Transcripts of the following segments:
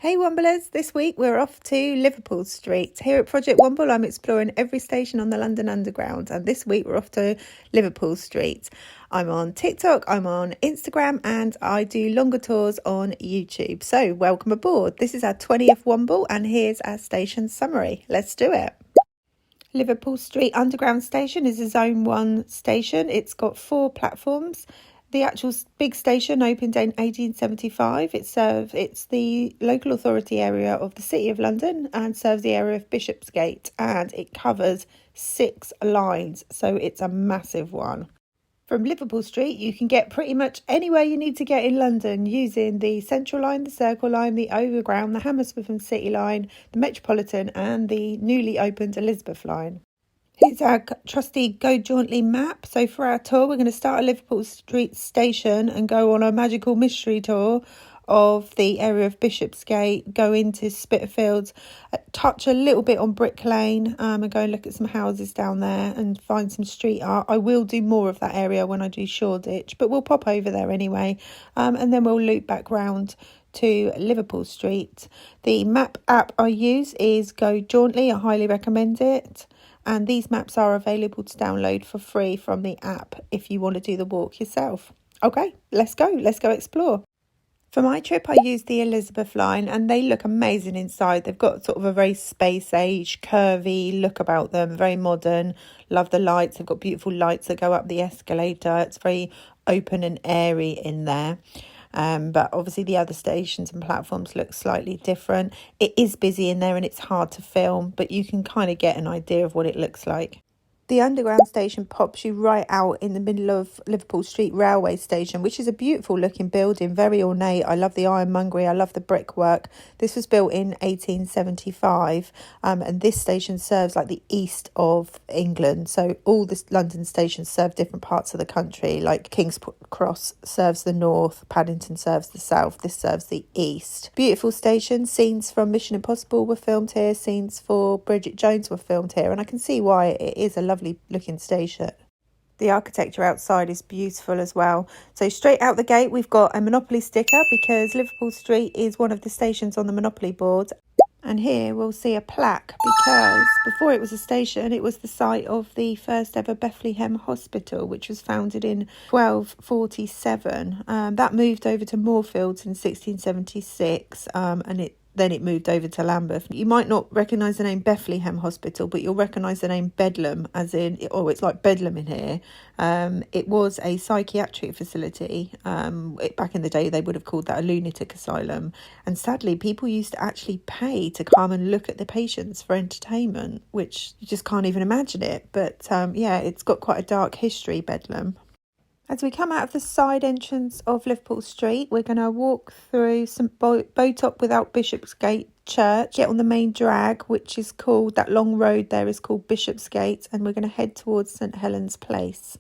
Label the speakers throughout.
Speaker 1: Hey Womblers, this week we're off to Liverpool Street. Here at Project Womble I'm exploring every station on the London Underground, and this week we're off to Liverpool Street. I'm on TikTok, I'm on Instagram, and I do longer tours on YouTube. So welcome aboard. This is our 20th Womble and here's our station summary. Let's do it. Liverpool Street Underground Station is a Zone 1 station. It's got 4 platforms. The actual big station opened in 1875. It's the local authority area of the City of London and serves the area of Bishopsgate, and it covers 6 lines, so it's a massive one. From Liverpool Street, you can get pretty much anywhere you need to get in London using the Central Line, the Circle Line, the Overground, the Hammersmith and City Line, the Metropolitan and the newly opened Elizabeth Line. Here's our trusty Go Jauntly map. So for our tour, we're going to start at Liverpool Street Station and go on a magical mystery tour of the area of Bishopsgate, go into Spitalfields, touch a little bit on Brick Lane, and go and look at some houses down there and find some street art. I will do more of that area when I do Shoreditch, but we'll pop over there anyway, and then we'll loop back round to Liverpool Street. The map app I use is Go Jauntly. I highly recommend it. And these maps are available to download for free from the app if you want to do the walk yourself. Okay, let's go explore. For my trip, I used the Elizabeth line and they look amazing inside. They've got sort of a very space age, curvy look about them, very modern. Love the lights. They've got beautiful lights that go up the escalator. It's very open and airy in there. But obviously the other stations and platforms look slightly different. It is busy in there and it's hard to film, but you can kind of get an idea of what it looks like. The underground station pops you right out in the middle of Liverpool Street Railway Station, which is a beautiful looking building, very ornate. I love the ironmongery, I love the brickwork. This was built in 1875, and this station serves like the east of England. So all the London stations serve different parts of the country, like King's Cross serves the north, Paddington serves the south, this serves the east. Beautiful station. Scenes from Mission Impossible were filmed here, scenes for Bridget Jones were filmed here, and I can see why it is a lovely looking station. The architecture outside is beautiful as well. So straight out the gate we've got a Monopoly sticker because Liverpool Street is one of the stations on the Monopoly board. And here we'll see a plaque because before it was a station, it was the site of the first ever Bethlehem Hospital, which was founded in 1247. That moved over to Moorfields in 1676, and then it moved over to Lambeth. You might not recognise the name Bethlehem Hospital, but you'll recognise the name Bedlam, as in, it's like Bedlam in here. It was a psychiatric facility. Back in the day, they would have called that a lunatic asylum. And sadly, people used to actually pay to come and look at the patients for entertainment, which you just can't even imagine it. But it's got quite a dark history, Bedlam. As we come out of the side entrance of Liverpool Street, we're going to walk through some boat up without Bishopsgate Church, get on the main drag, which is called, that long road there is called Bishopsgate, and we're going to head towards St Helen's Place.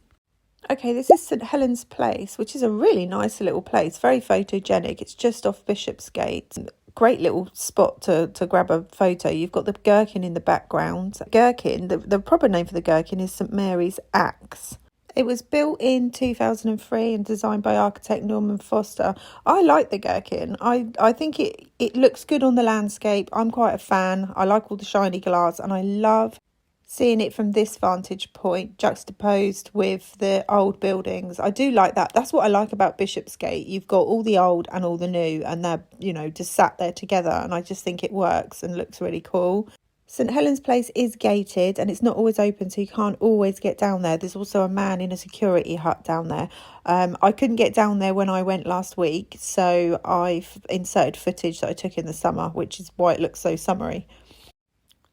Speaker 1: Okay, this is St Helen's Place, which is a really nice little place, very photogenic. It's just off Bishopsgate. Great little spot to grab a photo. You've got the Gherkin in the background. Gherkin, the proper name for the Gherkin is St Mary's Axe. It was built in 2003 and designed by architect Norman Foster. I like the Gherkin. I think it looks good on the landscape. I'm quite a fan. I like all the shiny glass and I love seeing it from this vantage point juxtaposed with the old buildings. I do like that. That's what I like about Bishopsgate. You've got all the old and all the new and they're, just sat there together, and I just think it works and looks really cool. St Helen's Place is gated and it's not always open, so you can't always get down there. There's also a man in a security hut down there. I couldn't get down there when I went last week, so I've inserted footage that I took in the summer, which is why it looks so summery.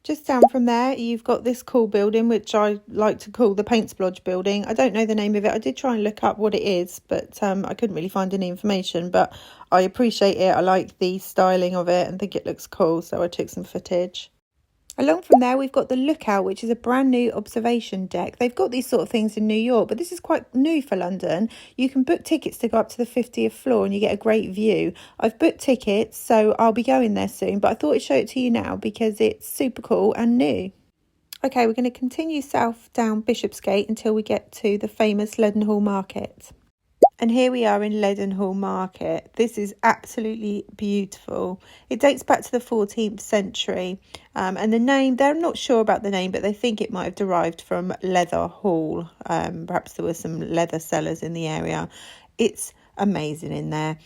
Speaker 1: Just down from there, you've got this cool building, which I like to call the Paint Splodge building. I don't know the name of it. I did try and look up what it is, but I couldn't really find any information. But I appreciate it. I like the styling of it and think it looks cool, so I took some footage. Along from there, we've got the Lookout, which is a brand new observation deck. They've got these sort of things in New York, but this is quite new for London. You can book tickets to go up to the 50th floor and you get a great view. I've booked tickets, so I'll be going there soon, but I thought I'd show it to you now because it's super cool and new. Okay, we're going to continue south down Bishopsgate until we get to the famous Leadenhall Market. And here we are in Leadenhall Market. This is absolutely beautiful. It dates back to the 14th century. And the name, they're not sure about the name, but they think it might have derived from Leather Hall. Perhaps there were some leather sellers in the area. It's amazing in there.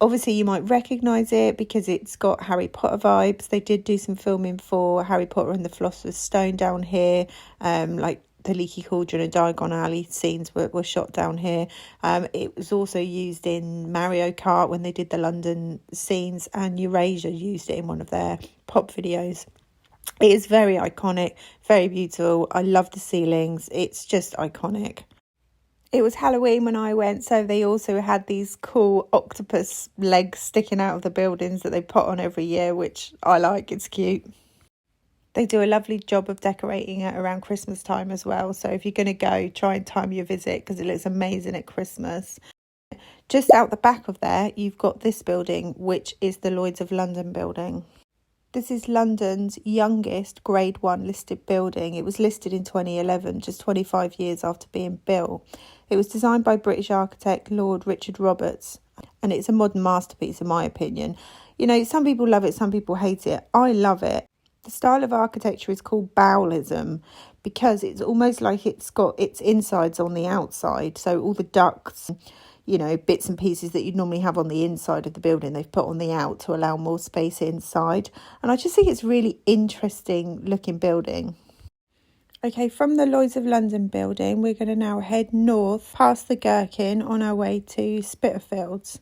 Speaker 1: Obviously, you might recognise it because it's got Harry Potter vibes. They did do some filming for Harry Potter and the Philosopher's Stone down here, like the Leaky Cauldron and Diagon Alley scenes were shot down here. It was also used in Mario Kart when they did the London scenes, and Eurasia used it in one of their pop videos. It is very iconic, very beautiful. I love the ceilings. It's just iconic. It was Halloween when I went, so they also had these cool octopus legs sticking out of the buildings that they put on every year, which I like. It's cute. They do a lovely job of decorating it around Christmas time as well. So if you're going to go, try and time your visit because it looks amazing at Christmas. Just out the back of there, you've got this building, which is the Lloyds of London building. This is London's youngest Grade 1 listed building. It was listed in 2011, just 25 years after being built. It was designed by British architect Lord Richard Roberts, and it's a modern masterpiece in my opinion. You know, some people love it, some people hate it. I love it. The style of architecture is called Bowlism because it's almost like it's got its insides on the outside. So all the ducts, you know, bits and pieces that you'd normally have on the inside of the building, they've put on the out to allow more space inside. And I just think it's really interesting looking building. Okay, from the Lloyds of London building, we're going to now head north past the Gherkin on our way to Spitalfields.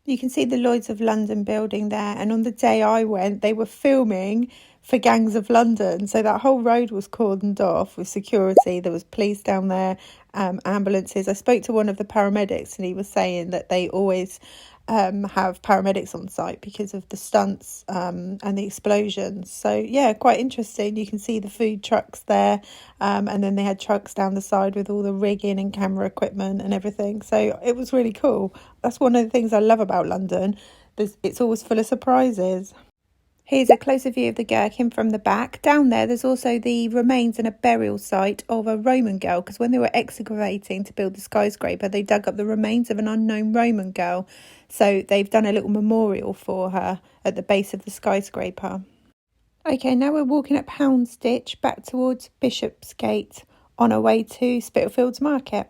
Speaker 1: You can see the Lloyds of London building there, and on the day I went, they were filming for Gangs of London. So that whole road was cordoned off with security. There was police down there, ambulances. I spoke to one of the paramedics and he was saying that they always have paramedics on site because of the stunts and the explosions. So yeah, quite interesting. You can see the food trucks there, and then they had trucks down the side with all the rigging and camera equipment and everything. So it was really cool. That's one of the things I love about London. It's always full of surprises. Here's a closer view of the Gherkin from the back. Down there, there's also the remains and a burial site of a Roman girl, because when they were excavating to build the skyscraper, they dug up the remains of an unknown Roman girl. So they've done a little memorial for her at the base of the skyscraper. Okay, now we're walking up Houndsditch back towards Bishopsgate on our way to Spitalfields Market.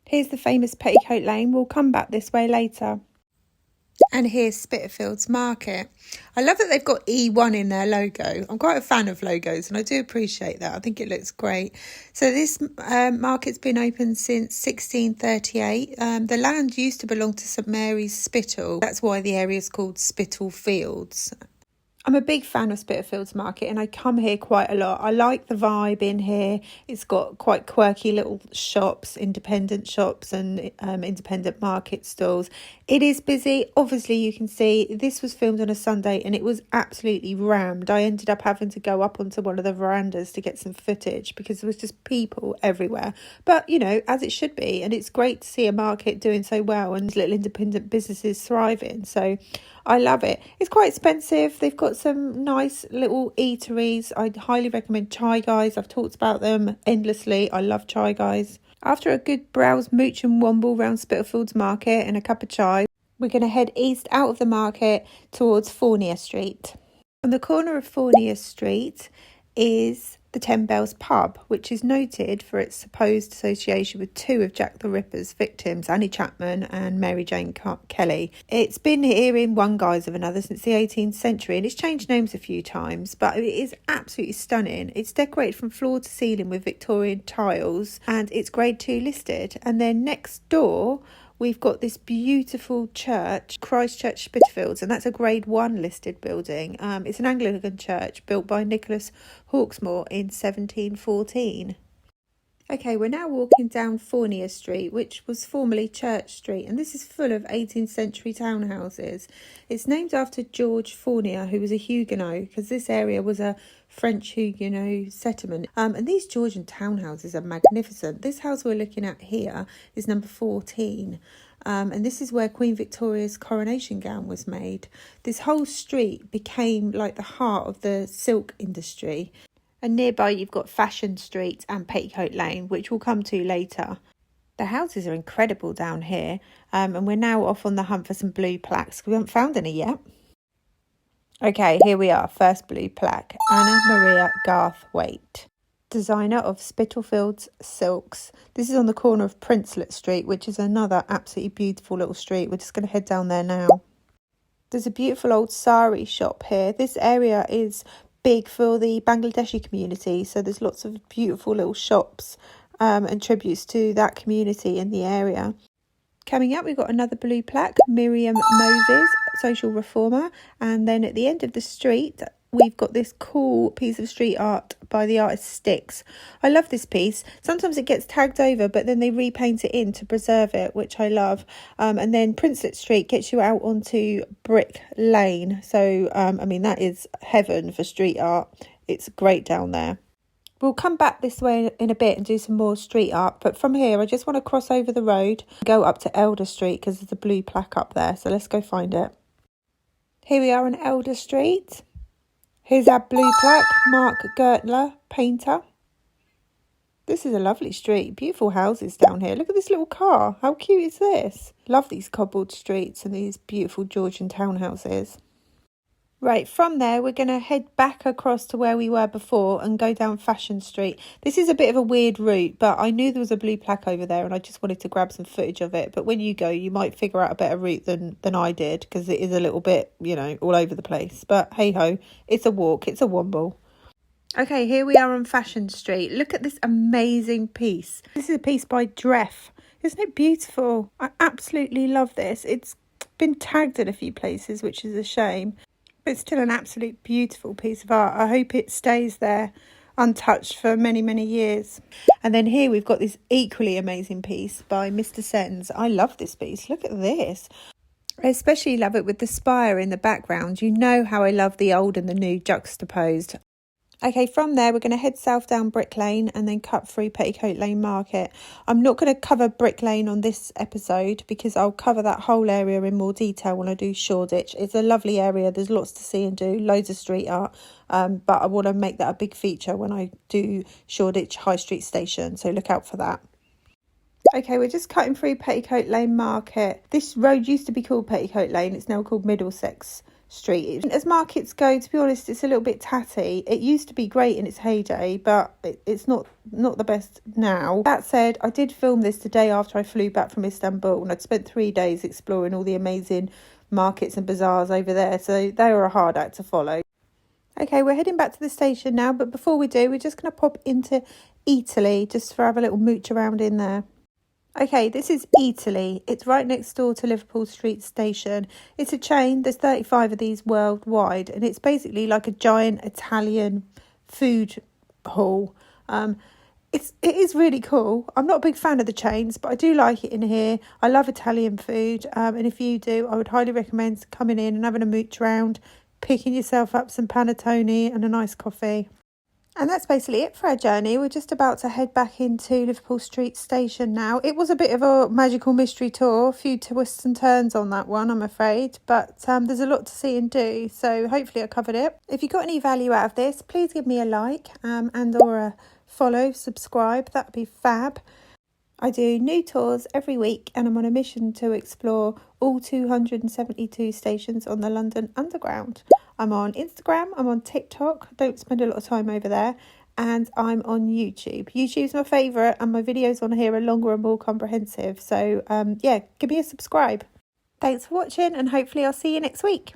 Speaker 1: Here's the famous Petticoat Lane. We'll come back this way later. And here's Spitalfields Market. I love that they've got E1 in their logo. I'm quite a fan of logos and I do appreciate that. I think it looks great. So this market's been open since 1638. The land used to belong to St Mary's Spital. That's why the area is called Spitalfields. I'm a big fan of Spitalfields Market and I come here quite a lot. I like the vibe in here. It's got quite quirky little shops, independent shops and independent market stalls. It is busy. Obviously, you can see this was filmed on a Sunday and it was absolutely rammed. I ended up having to go up onto one of the verandas to get some footage because there was just people everywhere. But, you know, as it should be. And it's great to see a market doing so well and little independent businesses thriving. So I love it. It's quite expensive. They've got some nice little eateries. I'd highly recommend Chai Guys. I've talked about them endlessly. I love Chai Guys. After a good browse, mooch and womble round Spitalfields Market and a cup of chai, we're going to head east out of the market towards Fournier Street. On the corner of Fournier Street is the 10 Bells pub, which is noted for its supposed association with two of Jack the Ripper's victims, Annie Chapman and Mary Jane Kelly. It's been here in one guise or another since the 18th century and it's changed names a few times, but it is absolutely stunning. It's decorated from floor to ceiling with Victorian tiles and it's Grade 2 listed. And then next door we've got this beautiful church, Christ Church Spitalfields, and that's a Grade 1 listed building. It's an Anglican church built by Nicholas Hawksmoor in 1714. Okay, we're now walking down Fournier Street, which was formerly Church Street, and this is full of 18th century townhouses. It's named after George Fournier, who was a Huguenot, because this area was a French Huguenot settlement. And these Georgian townhouses are magnificent. This house we're looking at here is number 14. And this is where Queen Victoria's coronation gown was made. This whole street became like the heart of the silk industry. And nearby you've got Fashion Street and Petticoat Lane, which we'll come to later. The houses are incredible down here, and we're now off on the hunt for some blue plaques. We haven't found any yet. Okay, here we are. First blue plaque. Anna Maria Garthwaite, designer of Spitalfields silks. This is on the corner of Princelet Street, which is another absolutely beautiful little street. We're just going to head down there now. There's a beautiful old sari shop here. This area is big for the Bangladeshi community, so there's lots of beautiful little shops and tributes to that community in the area. Coming up, we've got another blue plaque, Miriam Moses, social reformer. And then at the end of the street, we've got this cool piece of street art by the artist Sticks. I love this piece. Sometimes it gets tagged over, but then they repaint it in to preserve it, which I love. And then Princelet Street gets you out onto Brick Lane. So, I mean, that is heaven for street art. It's great down there. We'll come back this way in a bit and do some more street art. But from here, I just want to cross over the road, go up to Elder Street because there's a blue plaque up there. So let's go find it. Here we are on Elder Street. Here's our blue plaque, Mark Gertler, painter. This is a lovely street. Beautiful houses down here. Look at this little car. How cute is this? Love these cobbled streets and these beautiful Georgian townhouses. Right, from there, we're going to head back across to where we were before and go down Fashion Street. This is a bit of a weird route, but I knew there was a blue plaque over there and I just wanted to grab some footage of it. But when you go, you might figure out a better route than I did because it is a little bit, you know, all over the place. But hey-ho, it's a walk, it's a womble. Okay, here we are on Fashion Street. Look at this amazing piece. This is a piece by Dreff. Isn't it beautiful? I absolutely love this. It's been tagged in a few places, which is a shame. But it's still an absolute beautiful piece of art. I hope it stays there untouched for many, many years. And then here we've got this equally amazing piece by Mr. Sens. I love this piece. Look at this. I especially love it with the spire in the background. You know how I love the old and the new juxtaposed. Okay, from there, we're going to head south down Brick Lane and then cut through Petticoat Lane Market. I'm not going to cover Brick Lane on this episode because I'll cover that whole area in more detail when I do Shoreditch. It's a lovely area. There's lots to see and do, loads of street art. But I want to make that a big feature when I do Shoreditch High Street Station. So look out for that. Okay, we're just cutting through Petticoat Lane Market. This road used to be called Petticoat Lane. It's now called Middlesex Street. As markets go, to be honest, it's a little bit tatty. It used to be great in its heyday, but it's not the best now. That said, I did film this the day after I flew back from Istanbul and I'd spent 3 days exploring all the amazing markets and bazaars over there, so they were a hard act to follow. Okay, we're heading back to the station now, but before we do, we're just going to pop into Eataly just for have a little mooch around in there. Okay, this is Eataly. It's right next door to Liverpool Street Station. It's a chain. There's 35 of these worldwide, and it's basically like a giant Italian food hall. It is really cool. I'm not a big fan of the chains, but I do like it in here. I love Italian food, and if you do, I would highly recommend coming in and having a mooch round, picking yourself up some panettone and a nice coffee. And that's basically it for our journey. We're just about to head back into Liverpool Street Station now. It was a bit of a magical mystery tour, a few twists and turns on that one, I'm afraid. But there's a lot to see and do, so hopefully I covered it. If you got any value out of this, please give me a like and or a follow, subscribe. That would be fab. I do new tours every week and I'm on a mission to explore all 272 stations on the London Underground. I'm on Instagram, I'm on TikTok, I don't spend a lot of time over there, and I'm on YouTube. YouTube's my favourite and my videos on here are longer and more comprehensive. So yeah, give me a subscribe. Thanks for watching and hopefully I'll see you next week.